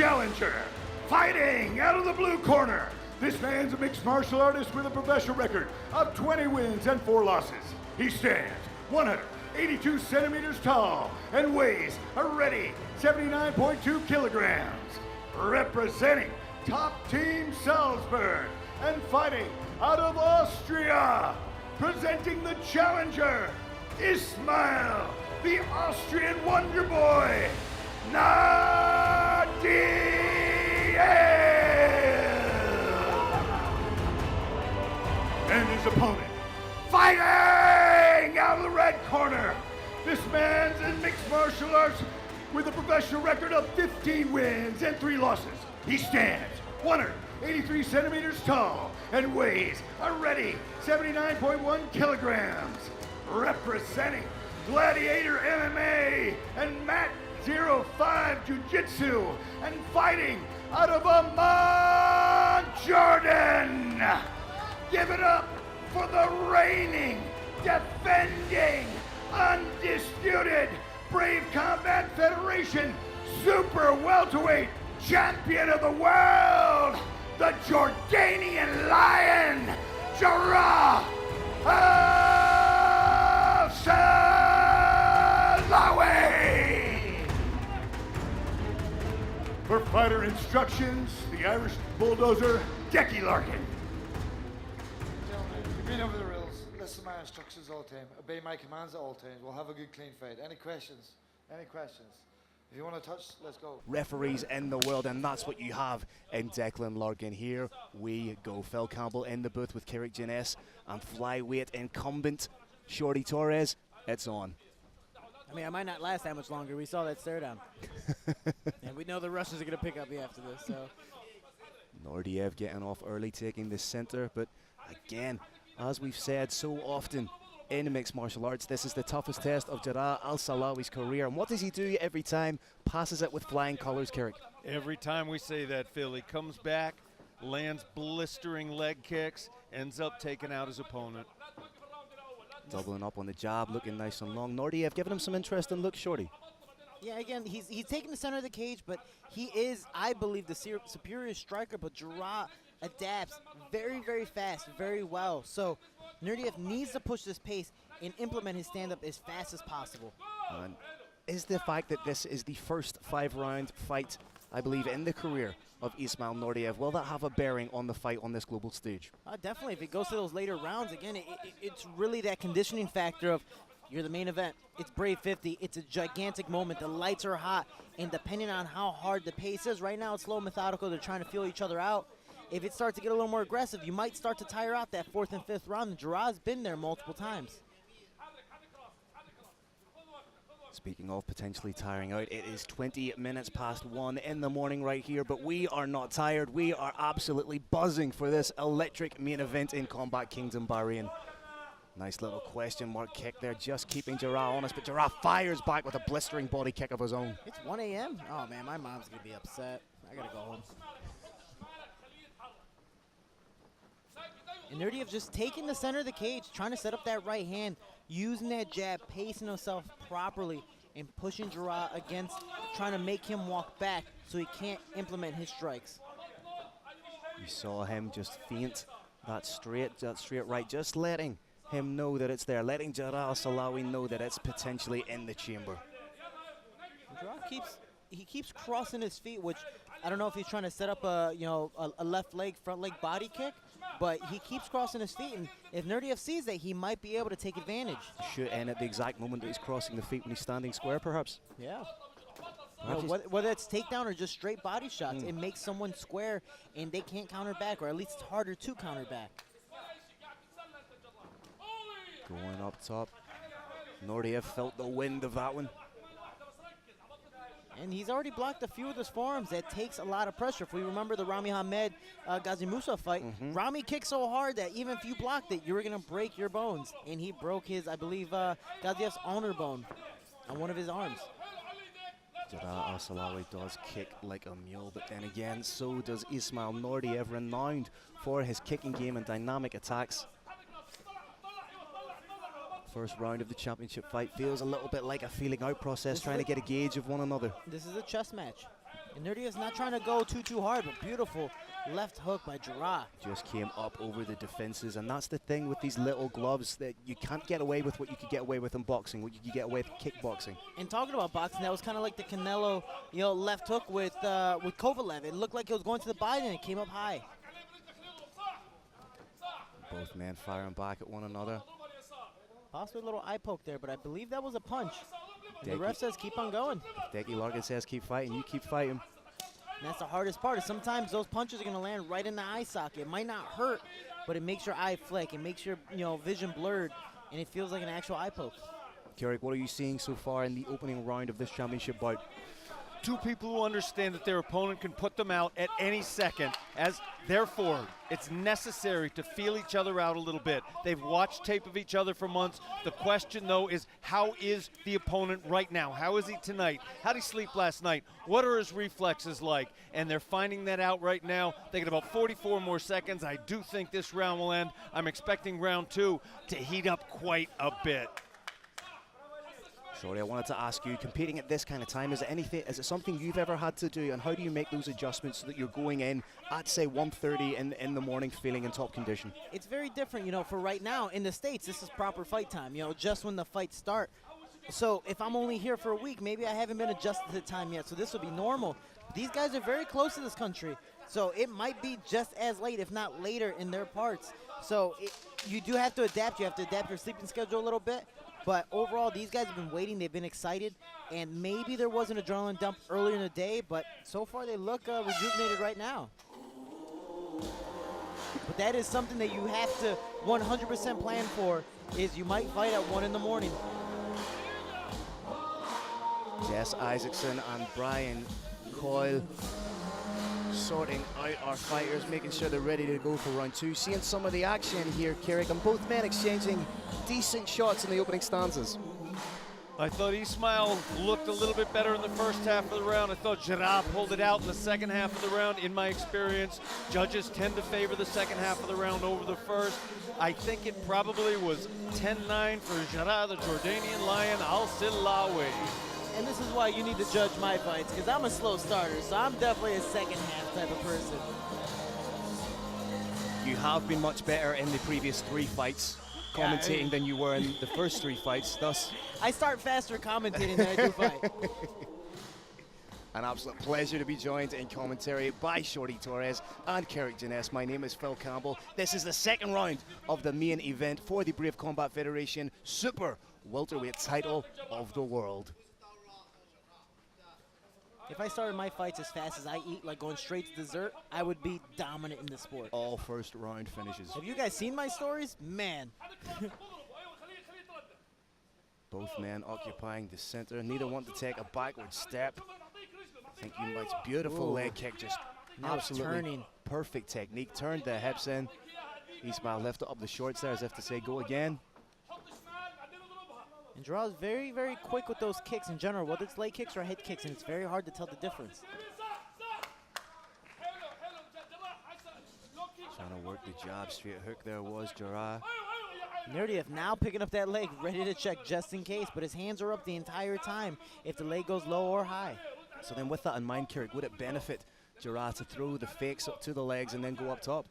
challenger. Fighting out of the blue corner, this man's a mixed martial artist with a professional record of 20 wins and 4 losses. He stands 182 centimeters tall and weighs a ready 79.2 kilograms. Representing Top Team Salzburg and fighting out of Austria, presenting the challenger, Ismail, the Austrian Wonder Boy, Naurdiev. And his opponent, fighting out of the red corner. This man's in mixed martial arts with a professional record of 15 wins and 3 losses. He stands 183 centimeters tall and weighs a ready 79.1 kilograms. Representing Gladiator MMA and Mat 05 Jiu-Jitsu and fighting out of Amman, Jordan. Give it up for the reigning, defending, undisputed Brave Combat Federation Super Welterweight Champion of the World, the Jordanian Lion, Jarrah Hussein. For fighter instructions, the Irish Bulldozer, Decky Larkin. You've been over the rules. Listen to my instructions all the time. Obey my commands at all times. We'll have a good, clean fight. Any questions? Any questions? If you want to touch, let's go. Referees in the world, and that's what you have in Declan Larkin. Here we go. Phil Campbell in the booth with Carrick Jeunesse and flyweight incumbent Shorty Torres. It's on. I mean, I might not last that much longer. We saw that stare down. And we know the Russians are going to pick up me after this. So Naurdiev getting off early, taking the center. But again, as we've said so often in mixed martial arts, this is the toughest test of Jarrah Al-Silawi's career. And what does he do every time? Passes it with flying colors, Carrick. Every time we say that, Phil, he comes back, lands blistering leg kicks, ends up taking out his opponent. Doubling up on the jab, looking nice and long. Naurdiev giving him some interesting looks, Shorty. yeah, again, he's taking the center of the cage, but he is, I believe, the superior striker. But Jarrah adapts very, very fast, very well. So Naurdiev needs to push this pace and implement his stand-up as fast as possible. And is the fact that this is the first 5-round fight, I believe, in the career of Ismail Naurdiev, will that have a bearing on the fight on this global stage? Definitely. If it goes to those later rounds, again, it's really that conditioning factor of you're the main event. It's Brave 50. It's a gigantic moment. The lights are hot. And depending on how hard the pace is, right now it's slow, methodical. They're trying to feel each other out. If it starts to get a little more aggressive, you might start to tire out that 4th and 5th round. And Jarrah's been there multiple times. Speaking of potentially tiring out, it is 20 minutes past 1 in the morning right here, but we are not tired. We are absolutely buzzing for this electric main event in Combat Kingdom Bahrain. Nice little question mark kick there, just keeping Jarrah honest, but Jarrah fires back with a blistering body kick of his own. It's 1 a.m.? Oh, man, my mom's going to be upset. I got to go home. And Naurdiev just taking the center of the cage, trying to set up that right hand, using that jab, pacing himself properly, and pushing Jarrah against, trying to make him walk back so he can't implement his strikes. You saw him just feint that straight right, just letting him know that it's there, letting Jarrah Al-Silawi know that it's potentially in the chamber. Jarrah keeps crossing his feet, which I don't know if he's trying to set up a left leg, front leg body kick, but he keeps crossing his feet, and if Naurdiev sees that, he might be able to take advantage. Shoot in at the exact moment that he's crossing the feet when he's standing square, perhaps. Yeah. Whether it's takedown or just straight body shots, it makes someone square, and they can't counter back, or at least it's harder to counter back. Going up top. Naurdiev felt the wind of that one. And he's already blocked a few of his forearms. That takes a lot of pressure. If we remember the Rami Hamed Ghazi Musa fight, Rami kicked so hard that even if you blocked it, you were going to break your bones. And he broke his, I believe, Ghaziev's honor bone on one of his arms. Jarrah Al-Silawi does kick like a mule, but then again, so does Ismail Naurdiev, renowned for his kicking game and dynamic attacks. First round of the championship fight feels a little bit like a feeling out process, trying to get a gauge of one another. This is a chess match. And Naurdiev's not trying to go too hard, but beautiful left hook by Jarrah. Just came up over the defenses, and that's the thing with these little gloves, that you can't get away with what you could get away with in boxing, what you could get away with kickboxing. And talking about boxing, that was kind of like the Canelo, left hook with Kovalev. It looked like it was going to the body, and it came up high. Both men firing back at one another. Possibly a little eye poke there, but I believe that was a punch. And the ref says keep on going. Decky Larkin says keep fighting, you keep fighting. And that's the hardest part, is sometimes those punches are going to land right in the eye socket. It might not hurt, but it makes your eye flick. It makes your vision blurred, and it feels like an actual eye poke. Carrick, what are you seeing so far in the opening round of this championship bout? Two people who understand that their opponent can put them out at any second. As therefore, it's necessary to feel each other out a little bit. They've watched tape of each other for months. The question, though, is how is the opponent right now? How is he tonight? How did he sleep last night? What are his reflexes like? And they're finding that out right now. They get about 44 more seconds. I do think this round will end. I'm expecting round 2 to heat up quite a bit. Shorty, I wanted to ask you, competing at this kind of time, is it something you've ever had to do, and how do you make those adjustments so that you're going in at, say, 1:30 in the morning feeling in top condition? It's very different, for right now in the States, this is proper fight time, just when the fights start. So if I'm only here for a week, maybe I haven't been adjusted to the time yet, so this will be normal. These guys are very close to this country, so it might be just as late, if not later, in their parts. So you do have to adapt. You have to adapt your sleeping schedule a little bit. But overall, these guys have been waiting. They've been excited. And maybe there was an adrenaline dump earlier in the day, but so far they look rejuvenated right now. But that is something that you have to 100% plan for, is you might fight at 1 in the morning. Jess Isaacson and Brian Coyle sorting out our fighters, making sure they're ready to go for round 2. Seeing some of the action here, Carrick, and both men exchanging decent shots in the opening stanzas. I thought Ismail looked a little bit better in the first half of the round. I thought Jarrah pulled it out in the second half of the round. In my experience, judges tend to favor the second half of the round over the first. I think it probably was 10-9 for Jarrah, the Jordanian Lion Al-Silawi. And this is why you need to judge my fights, because I'm a slow starter, so I'm definitely a second half type of person. You have been much better in the previous 3 fights commentating than you were in the first 3 fights, thus I start faster commentating than I do fight. An absolute pleasure to be joined in commentary by Shorty Torres and Carrick Jeunesse. My name is Phil Campbell. This is the second round of the main event for the Brave Combat Federation Super Welterweight title of the world. If I started my fights as fast as I eat, like going straight to dessert, I would be dominant in this sport. All first round finishes. Have you guys seen my stories? Man. Both men occupying the center. Neither want to take a backward step. Thank you much. Beautiful leg kick, just now absolutely turning. Perfect technique. Turned the hips in. Ismail lifted up the shorts there as if to say go again. And Jarrah is very, very quick with those kicks in general, whether it's leg kicks or head kicks, and it's very hard to tell the difference. Trying to work the jab, straight hook there was Jarrah. Naurdiev now picking up that leg, ready to check just in case, but his hands are up the entire time if the leg goes low or high. So then with that in mind, Carrick, would it benefit Jarrah to throw the fakes up to the legs and then go up top?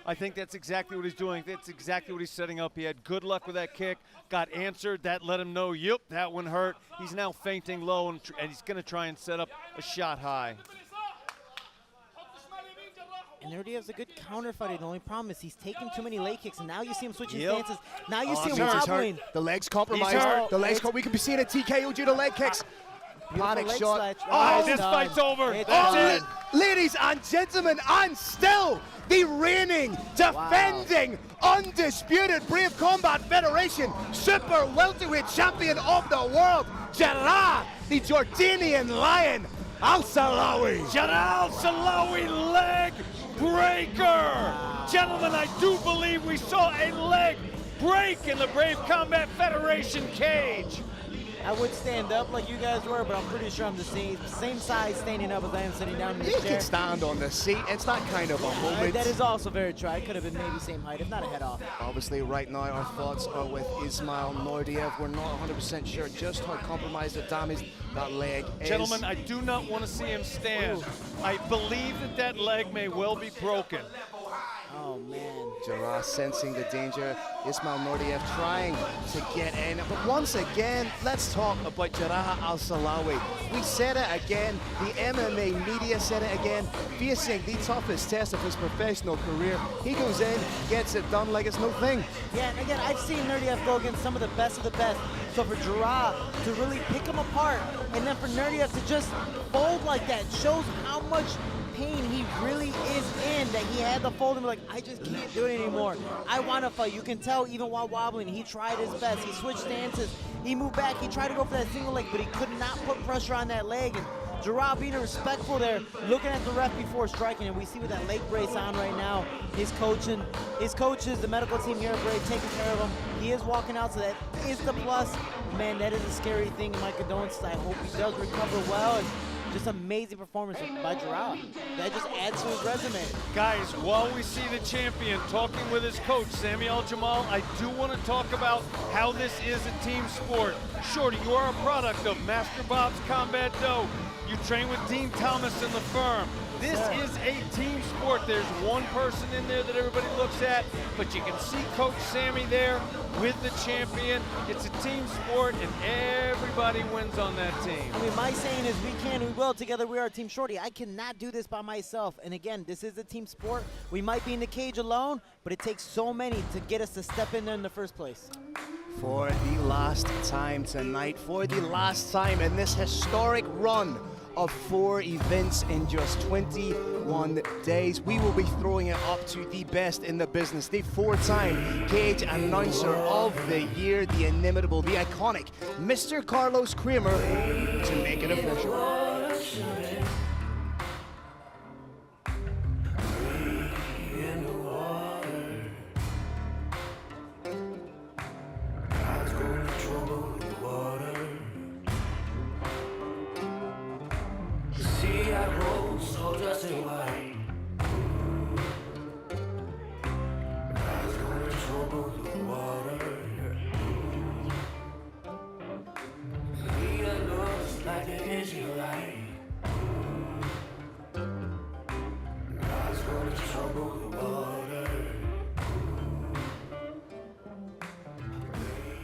I think that's exactly what he's doing. That's exactly what he's setting up. He had good luck with that kick, got answered. That let him know, yep, that one hurt. He's now feinting low, and he's going to try and set up a shot high. And Naurdiev's a good counter fighter. The only problem is he's taking too many leg kicks, and now you see him switching stances. Now you see him wobbling. The legs compromised. The legs, we could be seeing a TKO due to leg kicks. Panic shot. This fight's over. That's it. Ladies and gentlemen, and still the reigning, defending, undisputed Brave Combat Federation Super Welterweight Champion of the world, Jarrah, the Jordanian Lion Al-Silawi. Jarrah Al-Silawi leg breaker. Gentlemen, I do believe we saw a leg break in the Brave Combat Federation cage. I would stand up like you guys were, but I'm pretty sure I'm the same size standing up as I am sitting down in this You chair. can stand on the seat. It's that kind of a moment. That is also very true. I could have been maybe same height, if not a head off. Obviously, right now, our thoughts are with Ismail Naurdiev. We're not 100% sure just how compromised or damaged that leg is. Gentlemen, I do not want to see him stand. I believe that leg may well be broken. Oh, man. Jarrah sensing the danger. Ismail Naurdiev trying to get in. But once again, let's talk about Jarrah Al-Silawi. We said it again. The MMA media said it again. Facing the toughest test of his professional career. He goes in, gets it done like it's no thing. Yeah, and again, I've seen Naurdiev go against some of the best. So for Jarrah to really pick him apart, and then for Naurdiev to just fold like that shows how much pain he really is in, that he had to fold him like, I just can't do it anymore. I want to fight. You can tell even while wobbling, he tried his best. He switched stances. He moved back. He tried to go for that single leg, but he could not put pressure on that leg. And Jarrah being respectful there, looking at the ref before striking, and we see with that leg brace on right now, his coaches, the medical team here at Brave taking care of him. He is walking out, so that is the plus. Man, that is a scary thing. My condolences. I hope he does recover well. And just amazing performance by Jarrah. That just adds to his resume. Guys, while we see the champion talking with his coach, Sami Al-Jamal, I do want to talk about how this is a team sport. Shorty, you are a product of Master Bob's Combat Dough. You train with Dean Thomas in the firm. This is a team sport. There's one person in there that everybody looks at, but you can see Coach Sami there with the champion. It's a team sport, and everybody wins on that team. I mean, my saying is we can, we will. Together we are Team Shorty. I cannot do this by myself. And again, this is a team sport. We might be in the cage alone, but it takes so many to get us to step in there in the first place. For the last time tonight, for the last time in this historic run of 4 events in just 21 days, we will be throwing it up to the best in the business, the 4-time cage announcer of the year, the inimitable, the iconic Mr. Carlos Kramer, to make it official.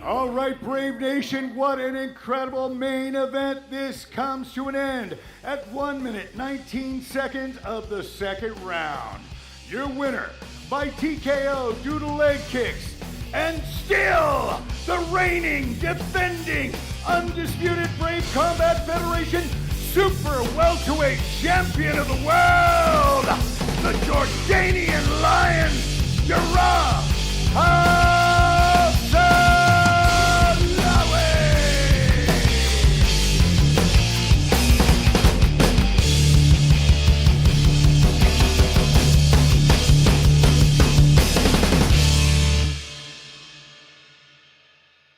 All right, Brave Nation, what an incredible main event. This comes to an end at 1 minute, 19 seconds of the second round. Your winner by TKO due to leg kicks, and still the reigning, defending, undisputed Brave Combat Federation Super Welterweight Champion of the world, the Jordanian Lion, Jarrah Hussein